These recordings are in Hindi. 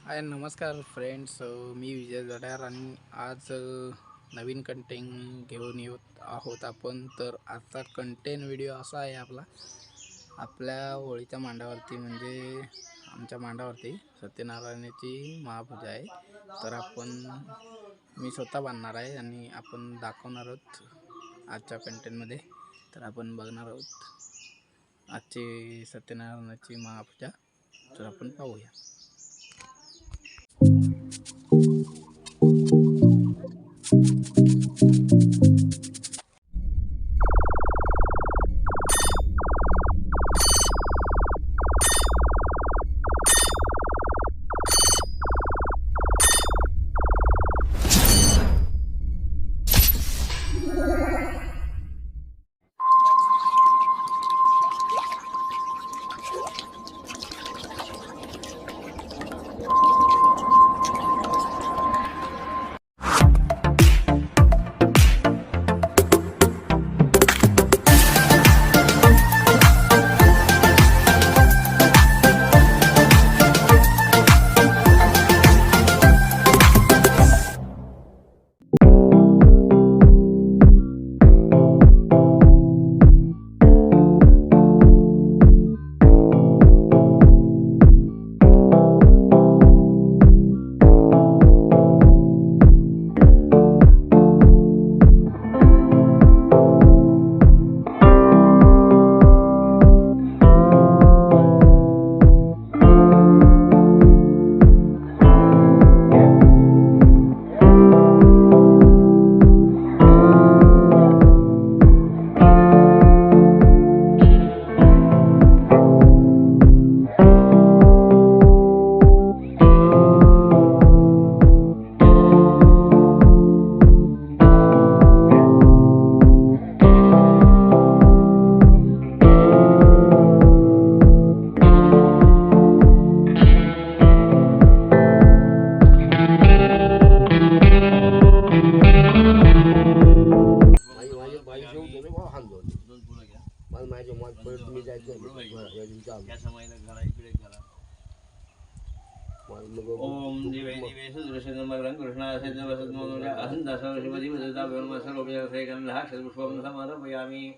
हाय नमस्कार फ्रेंड्स, मी विजय जडार आणि आज नवीन कंटेंट घेऊन येत आहोत आपण. तर आजचा कंटेंट व्हिडिओ असा आहे आपल्या होळीच्या मांडावरती म्हणजे आमच्या मांडावरती सत्यनारायणाची महापूजा आहे. तर मी स्वतः बांधणार आहे आणि आपण दाखवणार आहोत आजच्या कंटेंटमध्ये. तर आपण बघणार आहोत आजची सत्यनारायणाची महापूजा. तर आपण पाहूया. ओम दिवे दिवे सुदर्शनमग्रं कृष्णासेतवसद्मोनुजा अहन्दासवशिवदि वदता व्योमसर्वोपजलसेकन्धः षड्पुष्पं समर्पयामि.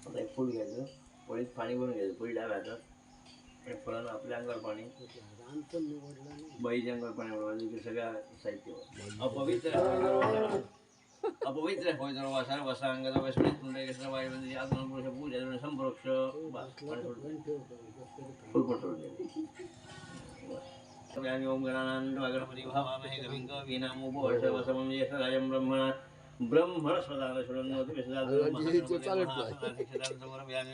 आता एक फूल घ्यायचं, पोळीत पाणी भरून घ्यायचं, पोळी डाव्या हातात फळानं आपल्या अंगावर पाणी, बाईच्या अंगावर पाणी उडवायचं. इकडे सगळ्या साहित्य अपवित्र होय जर वासार वसांगद वैष्णव पुंडे कृष्ण वायुवंदी आत्मन पुरुष पूजा संप्रोक्ष सगळ्यांनी ओम गणानंद गणपती भावामहे कविं कवीनामुपवर्ष वसमं ज्येष्ठराजं ब्रह्मण स्वदान शृण्वति विसदामि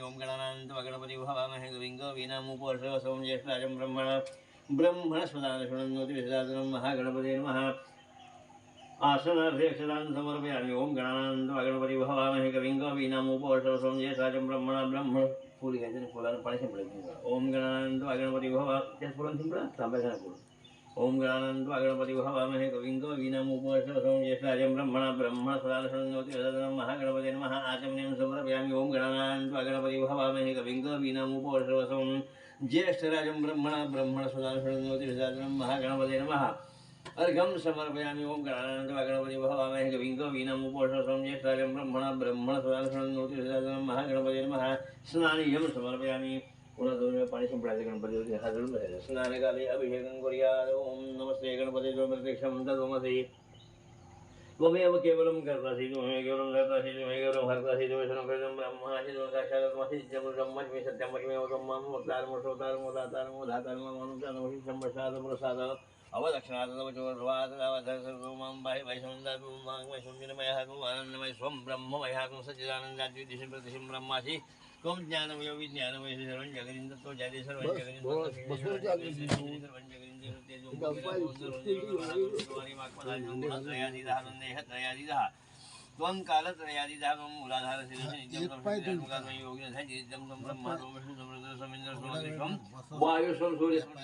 ओम गणानंद गणपती भावामहे कविं कवीनामुपवर्ष वसमं ज्येष्ठराजं ब्रह्मण स्वदान शृण्वति विसदामि महागणपते नमः. आसनाध्यक्षदान समर्पयामि. ओम गणानंद गणपती भवामहे कविं कवीनामुपवर्षवसं ज्येष्ठराजं ब्रह्मण फूल घ्यायचं आणि फुलानं पाणी शिंपडायचं. ओम गणानंद गणपती भवा त्याच फुलानं शिंपडा तांब्याच्या फुल. ओम गणानंद गणपती भवामहे कविं कवीनामुपवर्षवसं ज्येष्ठराजं ब्रह्मण स्वदान शृण्वति विसदामि महागणपते नमः. आचमनीयं समर्पयामि. ओम गणानंद गणपती भवामहे कविं कवीनामुपवर्षवसं ज्येष्ठराजं ब्रह्मण स्वदान शृण्वति विसदामि महागणपते नमः. अर्घं समर्पयामि. ओम गणानंद गणपती भवामहे कविं कवीनामुपवर्षवसं ज्येष्ठराजं ब्रह्मण स्वदान शृण्वति विसदामि महागणपते नमः. स्नानीयं समर्पयामि. पुन्हा 2 वेळा पाणी शिंपडायचं गणपतीवरती, हात जोडून बसायचं. स्नानकाले अभिषेकं कुर्यात्. ओम नमस्ते गणपते त्वमप्रत्यक्षं तत्त्वमसि त्वमेव केवलं कर्तासि त्वमेव केवलं कर्तासि त्वमेव केवलं हर्तासि त्वमेव कृतं ब्रह्मासि त्वं साक्षात्त्वमसि ब्रह्मस्मि सत्यमस्मि ब्रह्मं वक्तारं श्रोतारं दातारं धातारं मनुष्यानमसि संवत्सरात् प्रसादात् अवदक्षिणात्मचोर्वादवधर्सर्वमां बाहि वैष्णवन्दात्मां वैष्णवजनमयः आनन्दमय स्वं ब्रह्ममयः त्वं सच्चिदानन्दाद्विदिशं प्रतिशं ब्रह्मासि त्वं ज्ञानमयो विज्ञानमयसि सर्वं जगदिं तत्त्वं जाति सर्वं जगदिं त्वं कालत्रयादि धामं मूलाधार शिरसि नित्यं संस्कृतं मुखात्मनि योगिनं सञ्चितं तं ब्रह्मा सोमेषु समृद्धं समिन्द्र सोमविश्वं वायुस्वं सूर्यस्वं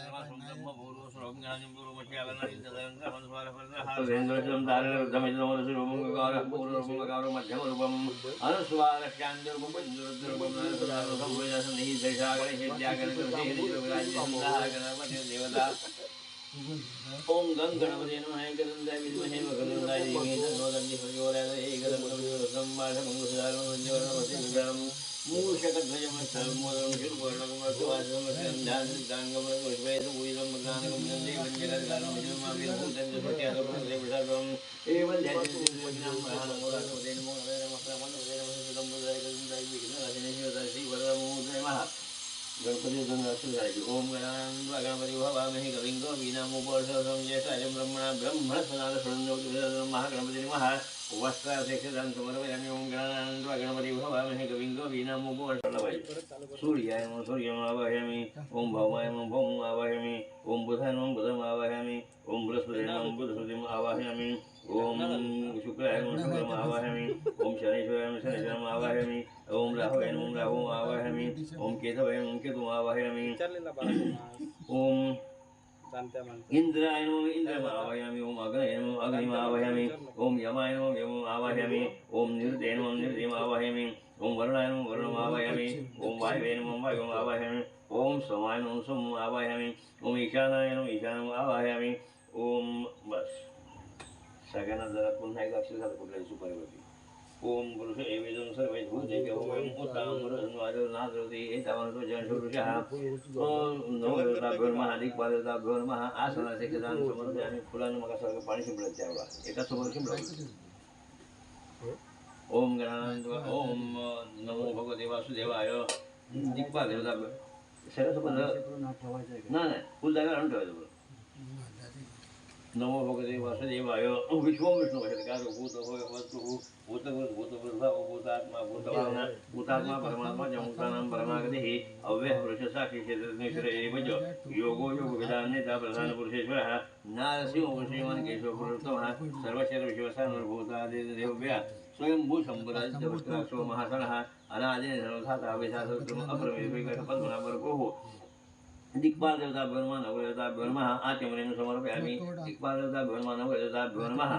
ब्रह्म भूर्भुवः स्वं ज्ञानं पूर्वमध्यावरणं तदनन्तरं स्वारफलहारेन्द्रं तारणं गौरः पूर्वरूपं मध्यमरूपम् अनुस्वारस्यान्दरूपं रुद्ररूपं देवता ओम गं गणपते नमः गणपताय विद्महे वक्रतुण्डाय धीमहि तन्नो दन्ति प्रचोदयात् एकदं कविं बालमङ्गलधारणं वन्दे विद्यां मूषकध्वजं सर्वमोदं शिल्पवर्णकं ध्यानसिद्धाङ्गं पुष्पैः पूजितं मग्नानकं नन्दे वञ्जकर्गानं विजयमाभिभूतं सत्यादपं देवसर्वम् एवं ध्यानं महानमोदाय नमो नमः श्री वरदमूर्तये गणपति ओम गणपति भवामहे कविं कवीनामुपनिषदं ज्येष्ठायं ब्रह्मणा ब्रह्मणस्पदानशृण्वन्तु महागणपति नमः वस्त्राध्यक्षतां समर्पयामि ओम गणपति भवामहे कविं कवीनामुपनिषदं सूर्याय नमः सूर्यम् आवाहयामि ओम भौमाय नमः भौमम् आवाहयामि ओम बुधाय नमः बुधम् आवाहयामि ओम बृहस्पतिं नमः बृहस्पतिम् आवाहयामि ओम शुक्राय नमः शुक्रम् आवाहयामि ओम शनैश्वराय नमः शनैश्वरम् आवाहयामि ओम राहवे नमः राहुम् आवाहयामि ओम केतवे नमः केतुम् आवाहयामि ओम इंद्राय नमः इंद्रम् आवाहयामि ओम अग्नये नमः अग्निम् आवाहयामि ओम यमाय नमः यमम् आवाहयामि ओम निरुते नमः निरुतिम् आवाहयामि ओम वरुणाय नमः वरुणम् आवाहयामि ओम वायवे नमः वायुम् आवाहयामि ओम सोमाय नमः सोमम् आवाहयामि ओम ईशानाय नमः ईशानम् आवाहयामि ओम बस सगळ्यांना जरा पुन्हा एकदा अक्षर झालं कुठल्याही सुपारीवरती ओम पुरुष एवेदं सर्वे भूतेभ्यो ओम उत्तामरुनादरति एतावन्तो जनशुरुषः ओम नवरताभ्यो नमः दिक्पालताभ्यो नमः आसनासेकदान समर्पयामि फुलानं मग सारखं पाणी शिंपडत त्यावेळा एका समोर शिंपडायचं ओम गणानंद ओम नमो भगवते वासुदेवाय दिक्पालताभ्यो सगळं सोबत नाही फुल जागा आणून ठेवायचं नमो भगवते वासुदेवाय विश्वं विष्णु भूत भूतात्मा भूतभावना भूतात्मा परमात्मा जमुक्तानां परमागतिः अव्ययः पुरुषसाक्षी क्षेत्रज्ञेश्वर एव च योगो योगविदान्यता प्रधानपुरुषेश्वरः नारसिंहो श्रीमान् केशवपुरुषोत्तमः सर्वशर विश्वसानुर्भूतादिदेव्यः स्वयंभू शम्भुराजितवस्त्राक्षो महासनः अनादिनिर्धाता विशासक्रम अपरमेश्वरपद्मनाभप्रभुः दिक्पाल देवताभ्यो नमः नवदेवताभ्यो नमः आचमनीं समर्पयामि दिक्पाल देवताभ्यो नमः नवदेवताभ्यो नमः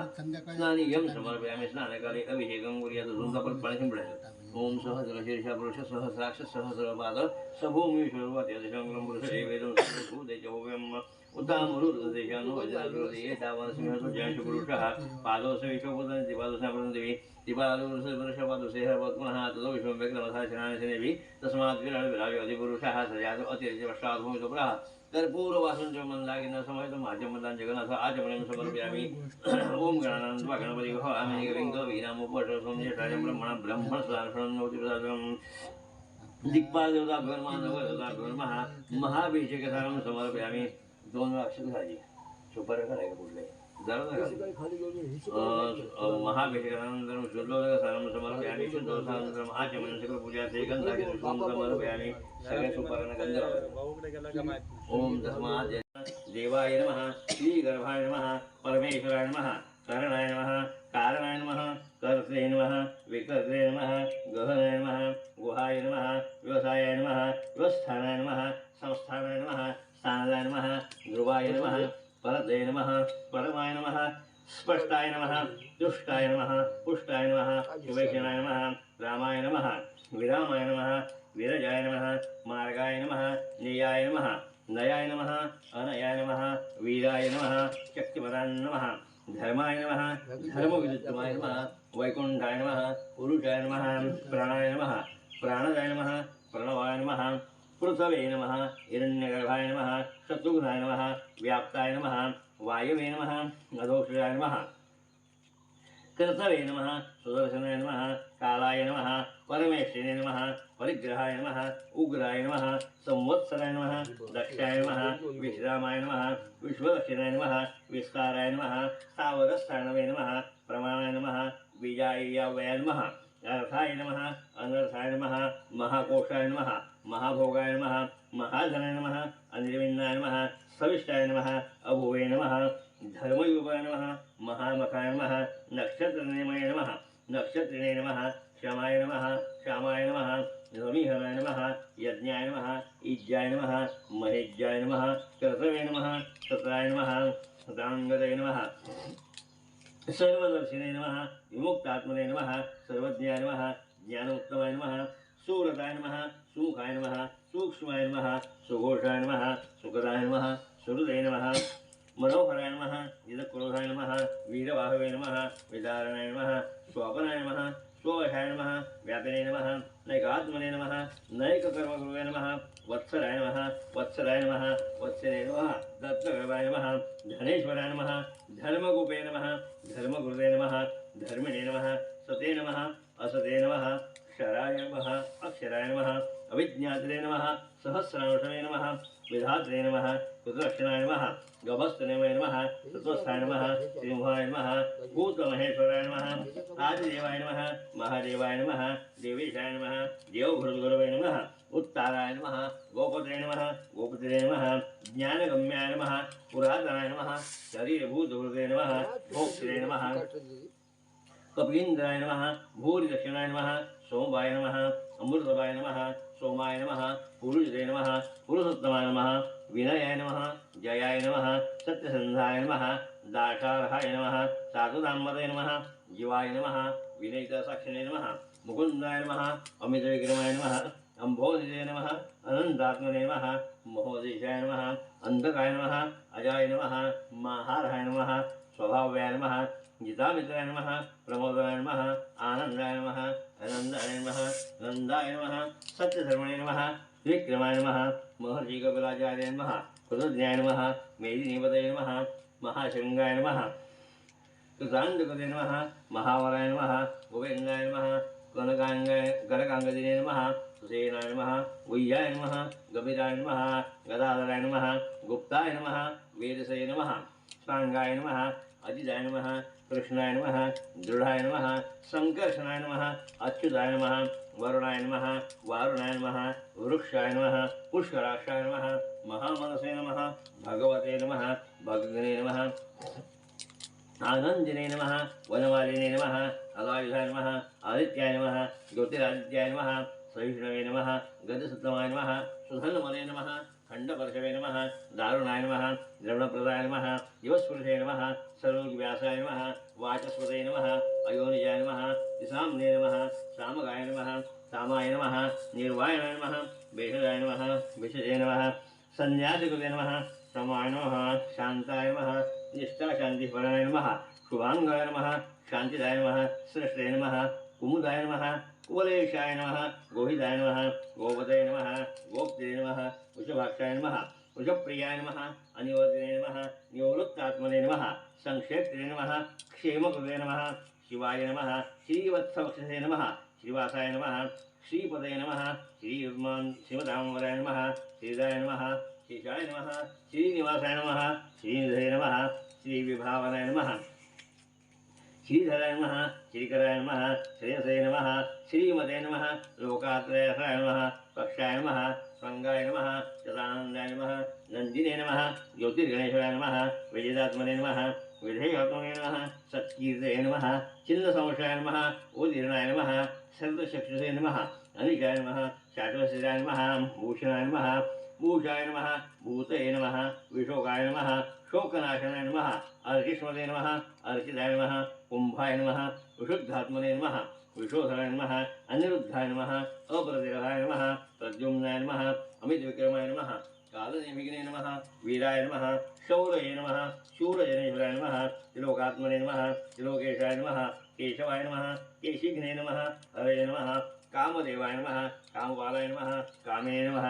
स्नानीयं समर्पयामि स्नानकाले अभिषेकं कुर्यात् धूमकापट पाणी शिंपडायचं ओम सहस्रशीर्ष पुरुष सहस्राक्ष सहस्रपाद सभूमीश्वरवाद्यदिशंगलं पुरुष एवेदं सर्वभूतेजोव्यम् उत्तामरुदेशानो वज्राग्रदे तावनसिंहसो जयशुपुरुषः पादोस विश्वभूतानि दिपादोषापरन्देवी दिपादोषपादोषेह पुनः ततो विश्वं व्यग्रमथाशनाशनेभि तस्मात् विराजोधिपुरुषः सजातो अतिरिच्यपश्चाद्भूमितो पुरः कर्पूरवासं च मन्दाकिनं समयतं आचमन्तां जगन्नाथ आचमनं समर्पयामि ओम गणानां गणपति भवामहे कविं कवीनामुपनिषदं ज्येष्ठायं ब्रह्मणा ब्रह्मणस्पदानशृण्वन्तु दिक्पाल देवताभ्यो नमः नवदेवताभ्यो नमः महाभिषेकसारं समर्पयामि दोन अक्षर घालायची सुपारी घालायचं कुठले महाभिषेकानन्तरं शुद्धोदकसारं समर्पयामि शुद्धोदकानन्तरम् आचमनं सकलपूजा तेगन्धागे समर्पयामि सगळ्या सुपाऱ्यांना गंध ओम तस्मात् देवाय नमः श्रीगर्भाय नमः परमेश्वराय नमः करणाय नमः कारणाय नमः कर्त्रे नमः विकर्त्रे नमः गहनाय नमः गुहाय नमः व्यवसायाय नमः व्यवस्थानाय नमः संस्थानाय नमः स्थानाय नमः ध्रुवाय नमः परदे नमः परमाय नमः स्पष्टाय नमः तुष्टाय नमः पुष्टाय नमः शुभेक्षणाय नमः रामाय नमः विरामाय नमः विरजाय नमः मार्गाय नमः नियाय नमः नयाय नमः अनयाय नमः वीराय नमः शक्तिपदाय नमः धर्माय नमः धर्मविदुत्तमाय नमः वैकुण्ठाय नमः पुरुषाय नमः प्राणाय नमः प्राणदाय नमः प्रणवाय नमः पृथवे नमः हिरण्यगर्भाय नमः शत्रुघ्नाय नमः व्याप्ताय नमः वायवे नमः अधोक्षजाय नमः कर्तवे नमः सुदर्शनाय नमः कालाय नमः परमेश्वराय नमः परिग्रहाय नमः उग्राय नमः संवत्सराय नमः दक्षाय नमः विश्रामाय नमः विश्वदक्षिणाय नमः विस्ताराय नमः सावरस्थानवे नमः प्रमाणाय नमः बीजाय नमः अर्थाय नमः अनर्थाय नमः महाकोशाय नमः महाभोगाय नमः महाधनाय नमः अनिर्विन्नाय नमः सविष्टाय नमः अभुवे नमः धर्मयुगाय नमः महामखाय नमः नक्षत्रनियमाय नमः नक्षत्रिणे नमः श्यामाय नमः श्यामाय नमः नमीहराय नमः यज्ञाय नमः ईज्याय नमः महेज्याय नमः कर्तवे नमः सत्राय नमः सतांगदय नमः सर्वदर्शिने नमः विमुक्तात्मने नमः सर्वज्ञाय नमः ज्ञानोत्तमाय नमः सूरताय नमः सुमुखाय नमः सूक्ष्माय नमः सुघोषाय नमः सुखदाय नमः सुहृदय नमः मनोहराय नमः जितक्रोधाय नमः वीरवाहवे नमः विदारणाय नमः स्वपनाय नमः स्ववशाय नमः व्यापिने नमः नैकात्मने नमः नैककर्मगुरुवे नमः वत्सराय नमः वत्सराय नमः वत्सरे नमः दत्तगर्भाय नमः धनेश्वराय नमः धर्मगुपे नमः धर्मगुरुवे नमः धर्मिणे नमः सते नमः असते नमः क्षराय नमः अक्षराय नमः अविज्ञात्रे नमः सहस्रांशवे नमः विधात्रे नमः कृतलक्षणाय नमः गभस्तनमय नमः तत्वस्थाय नमः सिंहाय नमः भूतमहेश्वराय नमः आदिदेवाय नमः महादेवाय नमः देवेशाय नमः देवभृतगुरवे नमः उत्ताराय नमः गोपत्रे नमः गोपत्रे नमः ज्ञानगम्याय नमः पुरातनाय नमः शरीरभूतभृते नमः भोक्त्रे नमः कपीन्द्राय नमः भूरिदक्षिणाय नमः सोमवाय नमः अमृतवाय नमः सोमाय नमः पुरुषदे नमः पुरुषोत्तमाय नमः विनयाय नमः जयाय नमः सत्यसन्धाय नमः दाशार्हाय नमः साधुदाम्बरे नमः जीवाय नमः विनयितसाक्षिणे नमः मुकुन्दाय नमः अमितविक्रमाय नमः अम्भोनिधे नमः अनन्तात्मने नमः महोदेशाय नमः अन्धकाय नमः अजाय नमः महाराय नमः स्वभाव्याय नमः जितामित्राय नमः प्रमोदाय नमः आनन्दाय नमः आनन्दाय नमः नन्दाय नमः सत्यधर्मणे नमः विक्रमाय नमः महर्षिकपिलाचार्याय नमः कृतज्ञाय नमः मेदिनीपतये नमः महाशृङ्गाय नमः कृतान्तकृते नमः महावराय नमः गोविन्दाय नमः कनकाङ्गदिने नमः सुसेनाय नमः गुह्याय नमः गभीराय नमः गदाधराय नमः गुप्ताय नमः वेदसे नमः साङ्गाय नमः अजिताय नमः कृष्णाय नमः दृढाय नमः संकर्षणाय नमः अच्युताय नमः वरुणाय नमः वारुणाय नमः वृक्षाय नमः पुष्कराक्षाय नमः महामनसे नमः भगवते नमः भगवने नमः आनन्दिने नमः वनमालिने नमः अलायुधाय नमः आदित्याय नमः ज्योतिरादित्याय नमः सहिष्णवे नमः गजसत्तमाय नमः सुधन्वने नमः खण्डपर्शवे नमः दारुणाय नमः द्रवणप्रदाय नमः युवस्पुरुषे नमः सर्वव्यासाय नमः वाचस्पते नमः अयोनिजाय नमः दिशाम्ने नमः सामगाय नमः सामाय नमः निर्वाणाय नमः भेषजाय नमः विषजे नमः सन्न्यासिकृते नमः समाय नमः शान्ताय नमः निष्ठाशान्तिपराय नमः शुभाङ्गाय नमः शान्तिदाय नमः सृष्टे नमः कुमुदाय नमः कुवलेशाय नमः गोहिताय नमः गोपतये नमः गोप्त्रे नमः वृषभाक्षाय नमः वृषप्रियाय नमः अनिवर्तिने नमः निवृत्तात्मने नमः संक्षेत्रे नमः क्षेमकृते नमः शिवाय नमः श्रीवत्सवक्षसे नमः श्रीवासाय नमः श्रीपदये नमः श्रीमदाम्बराय नमः श्रीदाय नमः श्रीशाय नमः श्रीनिवासाय नमः श्रीनिधये नमः श्रीविभावनाय नमः श्रीधराय नमः श्रीकराय नमः श्रेयसे नमः श्रीमते नमः लोकात्रयाय नमः पक्षाय नमः स्वङ्गाय नमः सदानन्दाय नमः नन्दिने नमः ज्योतिर्गणेशाय नमः विजयात्मने नमः विधेयात्मने नमः सत्कीर्तये नमः छिन्नसंशयाय नमः उदीर्णाय नमः सर्वचक्षुषे नमः अनिकाय नमः शाश्वतस्थिताय नमः भूषणाय नमः भूषाय नमः भूतये नमः विशोकाय नमः शोकनाशनाय नमः अर्चिष्मते नमः अर्चिताय नमः कुम्भाय नमः विशुद्धात्मने नमः विशोधराय नमः अनिरुद्धाय नमः अप्रतिरथाय नमः प्रद्युम्नाय नमः अमितविक्रमाय नमः कालनेमिगिने नमः वीराय नमः शौरये नमः शूरजनेश्वराय नमः त्रिलोकात्मने नमः त्रिलोकेशाय नमः केशवाय नमः केशिघ्ने नमः हरये नमः कामदेवाय नमः कामपालाय नमः कामिने नमः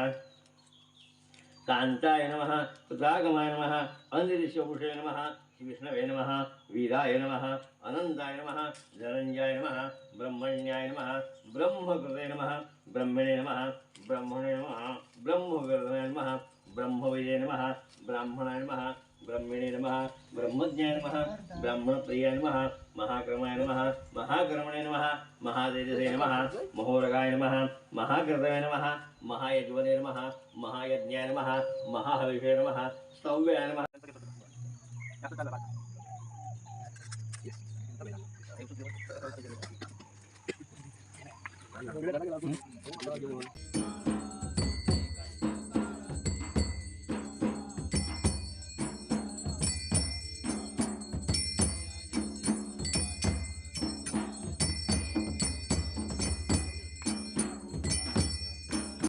कान्ताय नमः सुदागमाय नमः अन्धविश्वपुरुषे नमः श्रीविष्णवे नमः वीराय नमः अनन्ताय नमः धनञ्जयाय नमः ब्रह्मण्याय नमः ब्रह्मकृते नमः ब्रह्मणे नमः ब्रह्मणे नमः ब्रह्मविवर्धनाय नमः ब्रह्मविजये नमः ब्राह्मणाय नमः ब्रह्मणे नमः ब्रह्मज्ञाय नमः ब्राह्मणप्रियाय नमः महाक्रमाय नमः महाकर्मणे नमः महातेजसे नमः महोरगाय नमः महाकृतवे नमः महायज्वने नमः महायज्ञाय नमः महाहविषे नमः स्तव्याय नमः हं?